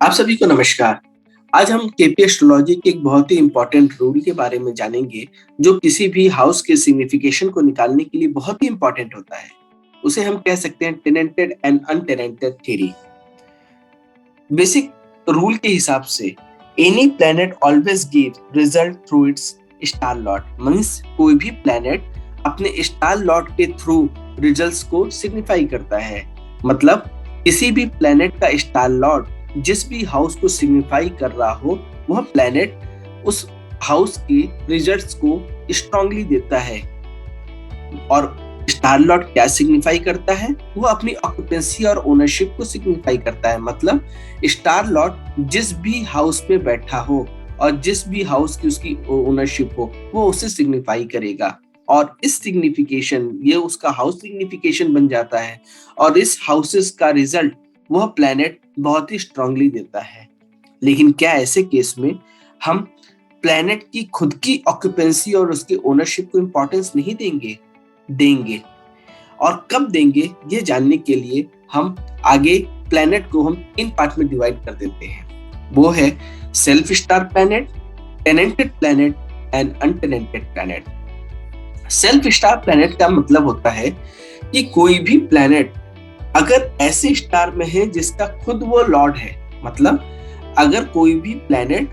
आप सभी को नमस्कार। आज हम केपी एस्ट्रोलॉजी के एक बहुत ही इंपॉर्टेंट रूल के बारे में जानेंगे, जो किसी भी हाउस के सिग्निफिकेशन को निकालने के लिए बहुत ही इंपॉर्टेंट होता है। उसे हम कह सकते हैं टेनेंटेड एंड अनटेनेंटेड थ्योरी। बेसिक रूल के हिसाब से any planet always give result through it's star lord. Means कोई भी प्लैनेट अपने स्टार लॉट के थ्रू रिजल्ट्स को सिग्निफाई करता है। मतलब किसी भी प्लैनेट का स्टार लॉट जिस भी हाउस को सिग्निफाई कर रहा हो, वह प्लैनेट उस हाउस के रिजल्ट्स को स्ट्रांगली देता है। और स्टार लॉर्ड क्या सिग्निफाई करता है? वो अपनी ऑक्यूपेंसी और ओनरशिप को सिग्निफाई करता है। मतलब स्टार लॉर्ड जिस भी हाउस में बैठा हो और जिस भी हाउस की उसकी ओनरशिप हो, वो उसे सिग्निफाई करेगा। और इस सिग्निफिकेशन ये उसका हाउस सिग्निफिकेशन बन जाता है। और इस हाउसेस का रिजल्ट वह प्लैनेट बहुत ही स्ट्रांगली देता है। लेकिन क्या ऐसे केस में हम प्लैनेट की खुद की ऑक्यूपेंसी और उसकी ओनरशिप को इंपॉर्टेंस नहीं देंगे? देंगे। और कब देंगे ये जानने के लिए हम आगे प्लैनेट को हम 3 पार्ट में डिवाइड कर देते हैं। वो है self star planet, tenanted planet and untenanted planet. Self star planet का मतलब होता है कि कोई भी प्लैनेट अगर ऐसे स्टार में है जिसका खुद वो लॉर्ड है। मतलब अगर कोई भी प्लैनेट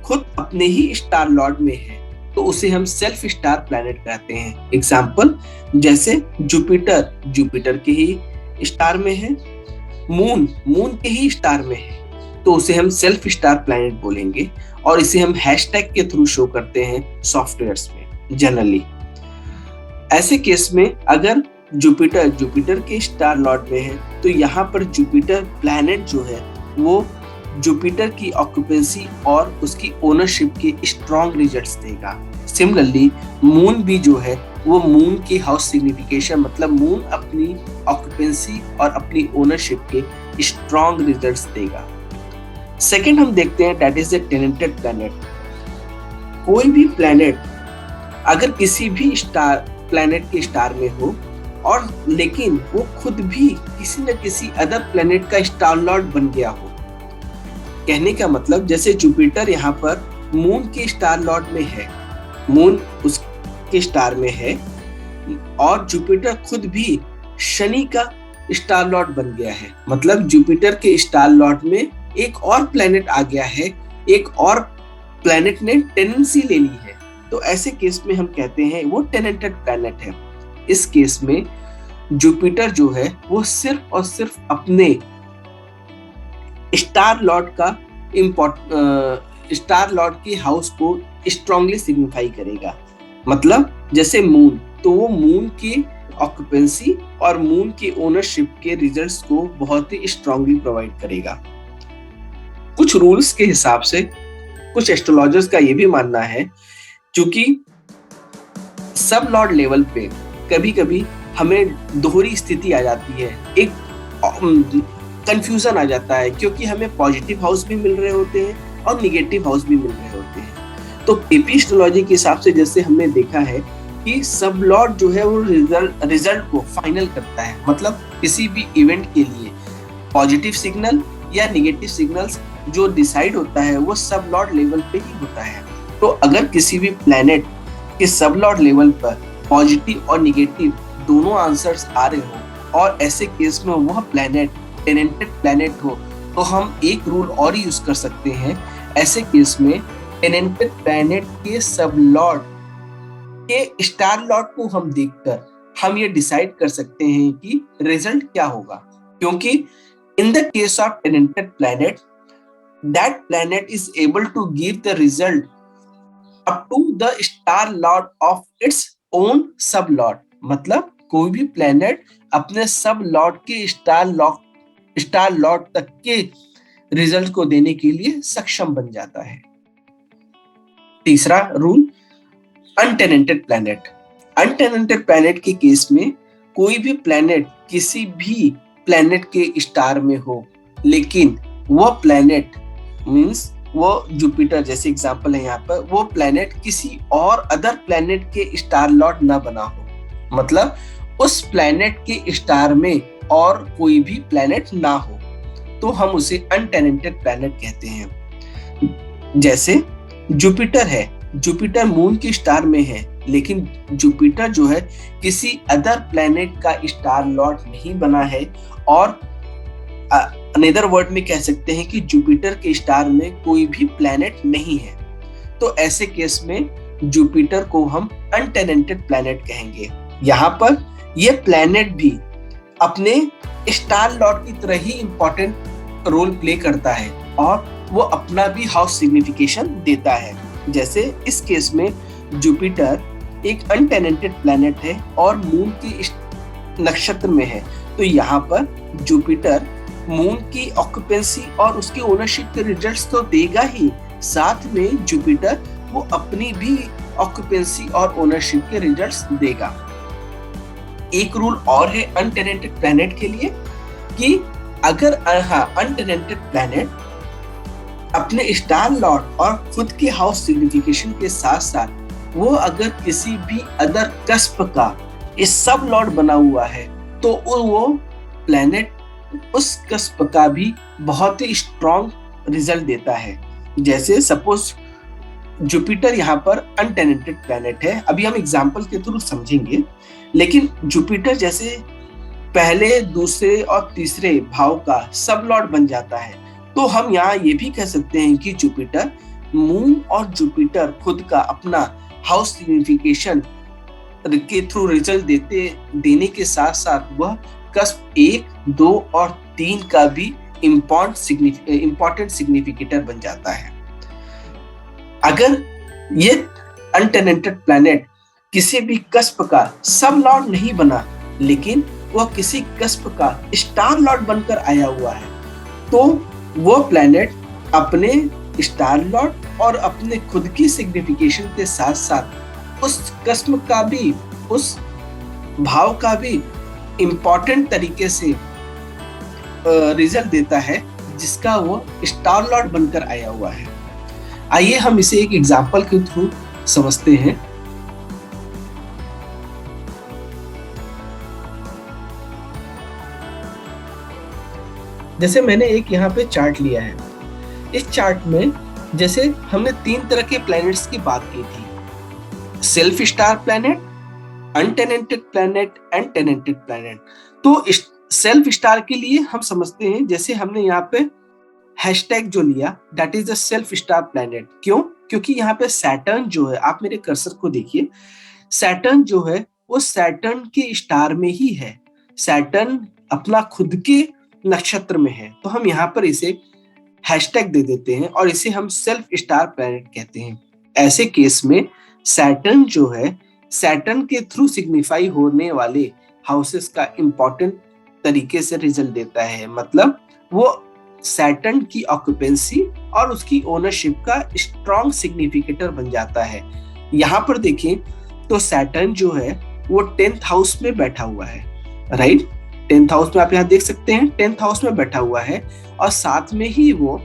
खुद अपने ही स्टार लॉर्ड में है तो उसे हम सेल्फ स्टार प्लैनेट कहते हैं। एग्जाम्पल जैसे जुपिटर के ही स्टार में है, मून के ही स्टार में है, तो उसे हम सेल्फ स्टार प्लैनेट बोलेंगे। और इसे हम हैशटैग के थ्रू शो करते हैं सॉफ्टवेयर्स में जनरली। ऐसे केस में अगर जुपिटर के स्टार लॉर्ड में है तो यहाँ पर जुपिटर प्लैनेट जो है वो जुपिटर की ऑक्यूपेंसी और उसकी ओनरशिप के स्ट्रॉन्ग रिजल्ट्स देगा। सिमिलरली मून भी जो है वो मून की हाउस सिग्निफिकेशन, मतलब मून अपनी ऑक्यूपेंसी और अपनी ओनरशिप के स्ट्रॉन्ग रिजल्ट्स देगा। सेकेंड हम देखते हैं दैट इज द टेनेंटेड प्लैनेट। कोई भी प्लैनेट अगर किसी भी प्लैनेट के स्टार में हो और लेकिन वो खुद भी किसी न किसी अदर प्लैनेट का स्टार लॉर्ड बन गया हो। कहने का मतलब जैसे जुपिटर यहाँ पर मून के स्टार लॉर्ड में है, मून उसके स्टार में है और जुपिटर खुद भी शनि का स्टार लॉर्ड बन गया है। मतलब जुपिटर के स्टार लॉर्ड में एक और प्लैनेट आ गया है, एक और प्लैनेट ने टेनेंसी ले ली है, तो ऐसे केस में हम कहते हैं वो टेनेंटेड प्लैनेट है। इस केस में जुपिटर जो है वो सिर्फ और सिर्फ अपने स्टार लॉर्ड की हाउस को स्ट्रांगली सिग्निफाई करेगा। मतलब जैसे मून, तो वो मून की ऑक्यूपेंसी और मून की ओनरशिप के रिजल्ट्स को बहुत ही स्ट्रांगली प्रोवाइड करेगा। कुछ रूल्स के हिसाब से कुछ एस्ट्रोलॉजर्स का ये भी मानना है, क्योंकि सब लॉर्ड लेवल पे कभी कभी हमें दोहरी स्थिति आ जाती है, एक कंफ्यूजन आ जाता है, क्योंकि हमें पॉजिटिव हाउस भी मिल रहे होते हैं और निगेटिव हाउस भी मिल रहे होते हैं। तो केपी एस्ट्रोलॉजी के हिसाब से जैसे हमने देखा है कि सब लॉर्ड जो है वो रिजल्ट को फाइनल करता है। मतलब किसी भी इवेंट के लिए पॉजिटिव सिग्नल या निगेटिव सिग्नल्स जो डिसाइड होता है वो सब लॉर्ड लेवल पे ही होता है। तो अगर किसी भी प्लैनेट के सब लॉर्ड लेवल पर पॉजिटिव और निगेटिव दोनों आंसर्स आ रहे हो और ऐसे केस में वह प्लैनेट टेनेंटेड प्लैनेट हो, तो हम एक रूल और यूज कर सकते हैं। ऐसे केस में टेनेंटेड प्लैनेट के सब लॉर्ड के स्टार लॉर्ड को हम देखकर हम ये डिसाइड कर सकते हैं कि रिजल्ट क्या होगा। क्योंकि in the case of tenanted planet, that planet is able to give the result up to the star lord of its own sub lord. मतलब कोई भी प्लैनेट अपने सब लॉर्ड के स्टार लॉर्ड तक के रिजल्ट को देने के लिए सक्षम बन जाता है। तीसरा रूल अनटेनेंटेड प्लैनेट। अनटेनेंटेड प्लैनेट के केस में कोई भी प्लैनेट किसी भी प्लैनेट के स्टार में हो, लेकिन वो प्लैनेट मींस वो जुपिटर जैसे एग्जांपल है यहाँ पर, वो प्लैनेट किसी और अदर प्लैनेट के स्टार लॉर्ड ना बना हो। मतलब उस प्लैनेट के स्टार में और कोई भी प्लैनेट ना हो, तो हम उसे अनटेनेंटेड प्लैनेट कहते हैं। जैसे जुपिटर है, जुपिटर मून की स्टार में है, लेकिन जुपिटर जो है किसी अदर प्लैनेट का स्टार लॉर्ड नहीं बना है, और अनदर वर्ड में कह सकते हैं कि जुपिटर के स्टार में कोई भी प्लैनेट नहीं है। तो ऐसे केस में जुपिटर को हम अनटेनेंटेड प्लैनेट कहेंगे। यहाँ पर ये प्लैनेट भी अपने स्टार लॉर्ड की तरह ही इंपॉर्टेंट रोल प्ले करता है, और वो अपना भी हाउस सिग्निफिकेशन देता है। जैसे इस केस में जुपिटर एक अनटेनेंटेड प्लैनेट है और मून की नक्षत्र में है, तो यहाँ पर जुपिटर मून की ऑक्यूपेंसी और उसकी ओनरशिप के रिजल्ट्स तो देगा ही, साथ में जुपिटर वो अपनी भी ऑक्यूपेंसी और ओनरशिप के रिजल्ट्स देगा। एक रूल और है अनटेनेंटेड प्लैनेट के लिए कि अगर अनटेनेंटेड प्लैनेट अपने स्टार लॉर्ड और खुद के हाउस सिग्निफिकेशन के साथ साथ वो अगर किसी भी अदर कस्प का इस सब लॉर्ड बना हुआ है, तो वो प्लैनेट उस कस्प का भी बहुत ही स्ट्रॉन्ग रिजल्ट देता है। जैसे सपोज जुपिटर यहाँ पर अनटेनेंटेड प्लैनेट है, अभी हम एग्जांपल के थ्रू समझेंगे, लेकिन जुपिटर जैसे पहले, दूसरे और तीसरे भाव का सब लॉर्ड बन जाता है, तो हम यहाँ ये भी कह सकते हैं कि जुपिटर मून और जुपिटर खुद का अपना हाउस सिग्निफिकेशन के थ्रू रिजल्ट देने के साथ साथ वह कस्प 1, 2 और 3 का भी इम्पोर्टेंट सिग्निफिकेटर बन जाता है। अगर ये अनटेनेंटेड प्लैनेट किसी भी कस्प का सब लॉर्ड नहीं बना, लेकिन वह किसी कस्प का स्टार लॉर्ड बनकर आया हुआ है, तो वो प्लैनेट अपने स्टार लॉर्ड और अपने खुद की सिग्निफिकेशन के साथ साथ उस कस्प का भी, उस भाव का भी इम्पोर्टेंट तरीके से रिजल्ट देता है, जिसका वो स्टार लॉर्ड बनकर आया हुआ है। आइए हम इसे एक एग्जांपल के थ्रू समझते हैं। जैसे मैंने एक यहाँ पे चार्ट लिया है, इस चार्ट में जैसे हमने 3 तरह के प्लैनेट्स की बात की थी, self star planet, untenanted planet and tenanted planet. तो सेल्फ स्टार के लिए हम समझते हैं, जैसे हमने यहाँ पे हैशटैग जो लिया, that is the self star planet. क्यों? क्योंकि यहाँ पे सैटर्न जो है, आप मेरे कर्सर को देखिए, सैटर्न जो है वो सैटर्न के स्टार में ही है, सैटर्न अपना खुद के नक्षत्र में है, तो हम यहाँ पर इसे हैशटैग दे देते हैं और इसे हम सेल्फ स्टार प्लैनेट कहते हैं। ऐसे केस में सैटर्न जो है, सैटर्न के थ्रू सिग्निफाई होने वाले हाउसेस का इंपॉर्टेंट तरीके से रिजल्ट देता है, मतलब वो सैटर्न की ऑक्यूपेंसी और उसकी ओनरशिप का स्ट्रॉन्ग सिग्निफिकेटर बन जाता है। यहाँ पर देखें तो सैटर्न जो है वो 10th हाउस में बैठा हुआ है, राइट? 10th हाउस में आप यहाँ देख सकते हैं, 10th हाउस में बैठा हुआ है, और साथ में ही वो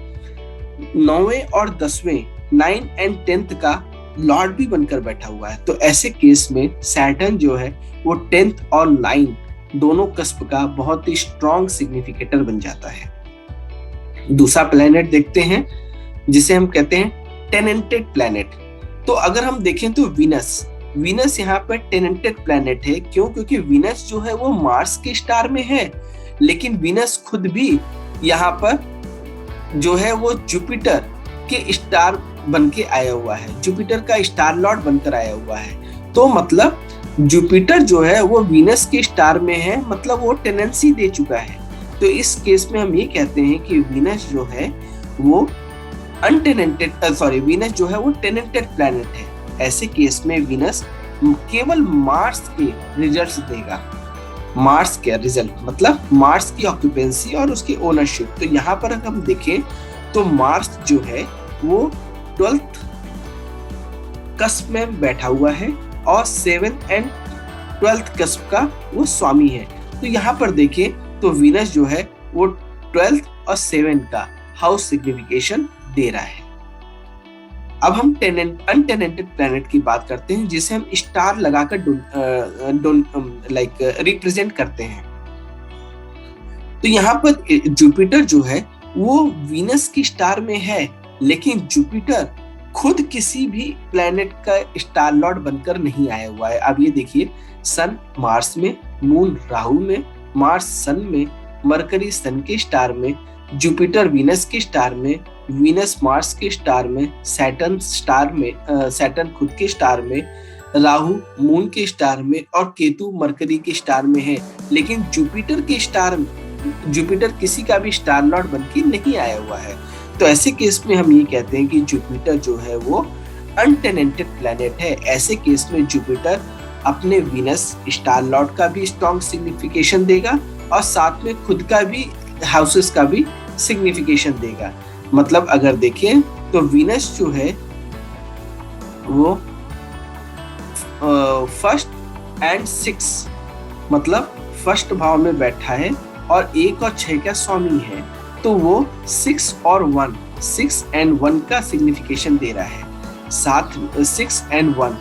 9वें और 10वें 9 एंड 10th का लॉर्ड भी बनकर बैठा हुआ है। तो ऐसे केस में सैटर्न जो है वो 10th और 9 दोनों कस्प का बहुत ही स्ट्रॉन्ग सिग्निफिकेटर बन जाता है। दूसरा प्लैनेट देखते हैं जिसे हम कहते हैं टेनेंटेड प्लैनेट। तो अगर हम देखें तो वीनस यहाँ पर टेनेंटेड प्लैनेट है। क्यों? क्योंकि वीनस जो है वो मार्स के स्टार में है, लेकिन वीनस खुद भी यहाँ पर जो है वो जुपिटर के स्टार बन के आया हुआ है, जुपिटर का स्टार लॉर्ड बनकर आया हुआ है। तो मतलब जुपिटर जो है वो वीनस के स्टार में है, मतलब वो टेनेंसी दे चुका है। तो इस केस में हम ये कहते हैं कि वीनस जो है वो वीनस जो है वो टेनेंटेड प्लैनेट है। ऐसे केस में वीनस केवल मार्स के रिजल्ट्स देगा, मार्स के रिजल्ट मतलब मार्स की ऑक्यूपेंसी और उसकी ओनरशिप। तो यहाँ पर अगर हम देखें तो मार्स जो है वो 12th कस्प में बैठा हुआ है और 7th एंड 12th कस्प का वो स्वामी है। तो यहाँ पर देखें तो वीनस जो है वो 12th और 7th का हाउस सिग्निफिकेशन दे रहा है। अब हम अनटेनेंटेड प्लैनेट की बात करते हैं, जिसे हम स्टार लगाकर रिप्रेजेंट करते हैं। तो यहाँ पर जुपिटर जो है वो वीनस की स्टार में है, लेकिन जुपिटर खुद किसी भी प्लेनेट का स्टार लॉर्ड बनकर नहीं आया हुआ है। अब ये देखिए, सन मार्स में, मून राहु में, मार्स सन में, मरकरी सन के स्टार में, जुपिटर वीनस के स्टार में, वीनस मार्स के स्टार में, सैटर्न स्टार में, सैटर्न खुद के स्टार में, राहु मून के स्टार में और केतु मरकरी के स्टार में है। लेकिन जुपिटर किसी का भी स्टार लॉर्ड बनके नहीं आया हुआ है। तो ऐसे केस में हम ये कहते हैं कि जुपिटर जो है वो अनटेनेंटेड प्लैनेट है। ऐसे केस में जुपिटर अपने वीनस स्टार लॉर्ड का भी स्ट्रॉन्ग सिग्निफिकेशन देगा और साथ में खुद का भी हाउसेस का भी सिग्निफिकेशन देगा। मतलब अगर देखें तो वीनस जो है वो फर्स्ट एंड 6 मतलब फर्स्ट भाव में बैठा है और 1 और 6 का स्वामी है, तो वो 6 एंड 1 का सिग्निफिकेशन दे रहा है। साथ 6 एंड 1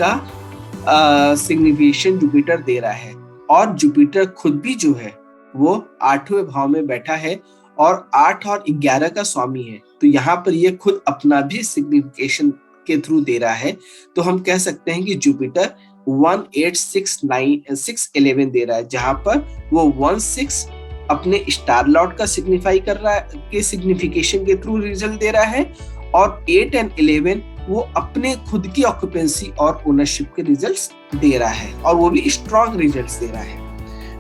का सिग्निफिकेशन जुपिटर दे रहा है और जुपिटर खुद भी जो है वो 8वें भाव में बैठा है और 8 और 11 का स्वामी है। तो यहाँ पर ये खुद अपना भी सिग्निफिकेशन के थ्रू दे रहा है। तो हम कह सकते हैं कि जुपिटर 1 8 6 9 6 11 दे रहा है, जहां पर वो 1 6 अपने स्टार लॉर्ड का सिग्निफाई कर रहा है, के सिग्निफिकेशन के थ्रू रिजल्ट दे रहा है, और 8 एंड 11 वो अपने खुद की ऑक्यूपेंसी और ओनरशिप के रिजल्ट्स दे रहा है और वो भी स्ट्रॉन्ग रिजल्ट्स दे रहा है।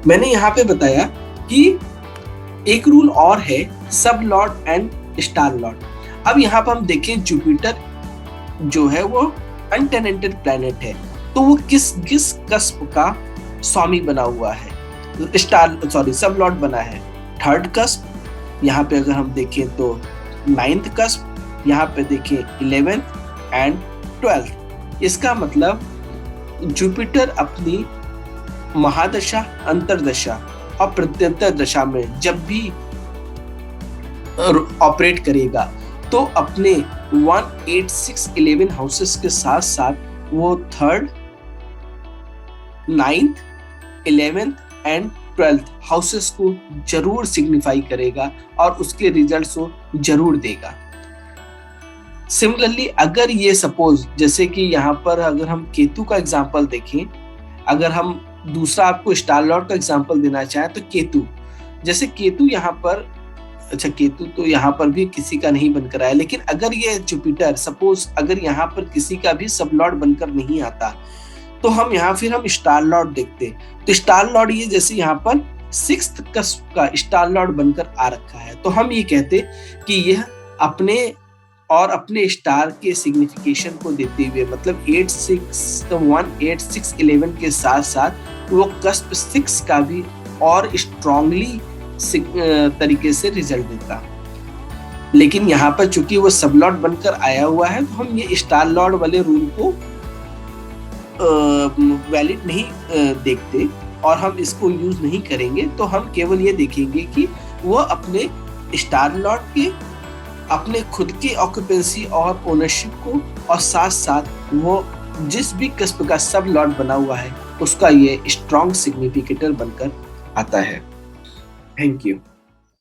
मैंने यहाँ पे बताया कि एक रूल और है, सब लॉर्ड एंड स्टार लॉर्ड। अब यहाँ पर हम देखें जुपिटर जो है वो अनटेनेंटेड प्लैनेट है, तो वो किस कस्प का स्वामी बना हुआ है, सब लॉर्ड बना है। 3rd कस्प, यहाँ पे अगर हम देखें तो 9th कस्प, यहाँ पे देखें 11th एंड 12th। इसका मतलब जुपिटर अपनी महादशा, अंतरदशा और प्रत्यंतर दशा में जब भी ऑपरेट करेगा तो अपने 1 8 6 11 हाउसेस के साथ साथ वो 3rd 9th 11th and 12th houses को जरूर सिग्निफाई करेगा और उसके रिजल्ट्स को जरूर देगा। सिमिलरली अगर ये सपोज, जैसे कि यहाँ पर अगर हम केतु का एग्जांपल देखें, अगर हम दूसरा आपको स्टार लॉर्ड का एग्जांपल देना चाहें तो केतु, जैसे केतु यहाँ पर, अच्छा केतु तो यहाँ पर भी किसी का नहीं बनकर आया, लेकिन अगर ये जुपिटर सपोज अगर यहाँ पर किसी का भी सब लॉर्ड बनकर नहीं आता तो हम यहाँ फिर हम स्टार लॉर्ड देखते। तो स्टार लॉर्ड ये जैसे यहाँ पर 6th कस्प का स्टार लॉर्ड बनकर आ रखा है, तो हम ये कहते कि यह अपने स्टार के सिग्निफिकेशन को देते हुए, मतलब 8 6 1 8 6 11 के साथ साथ वो कस्प 6 का भी और स्ट्रांगली तरीके से रिजल्ट देता। लेकिन यहाँ पर चूंकि वो सब लॉर्ड बनकर आया हुआ है, तो हम ये स्टार लॉर्ड वाले रूल को वैलिड नहीं देखते और हम इसको यूज नहीं करेंगे। तो हम केवल ये देखेंगे कि वो अपने स्टार लॉर्ड के अपने खुद की ऑक्यूपेंसी और ओनरशिप को और साथ साथ वो जिस भी कस्प का सब लॉर्ड बना हुआ है उसका ये स्ट्रॉन्ग सिग्निफिकेटर बनकर आता है। Thank you.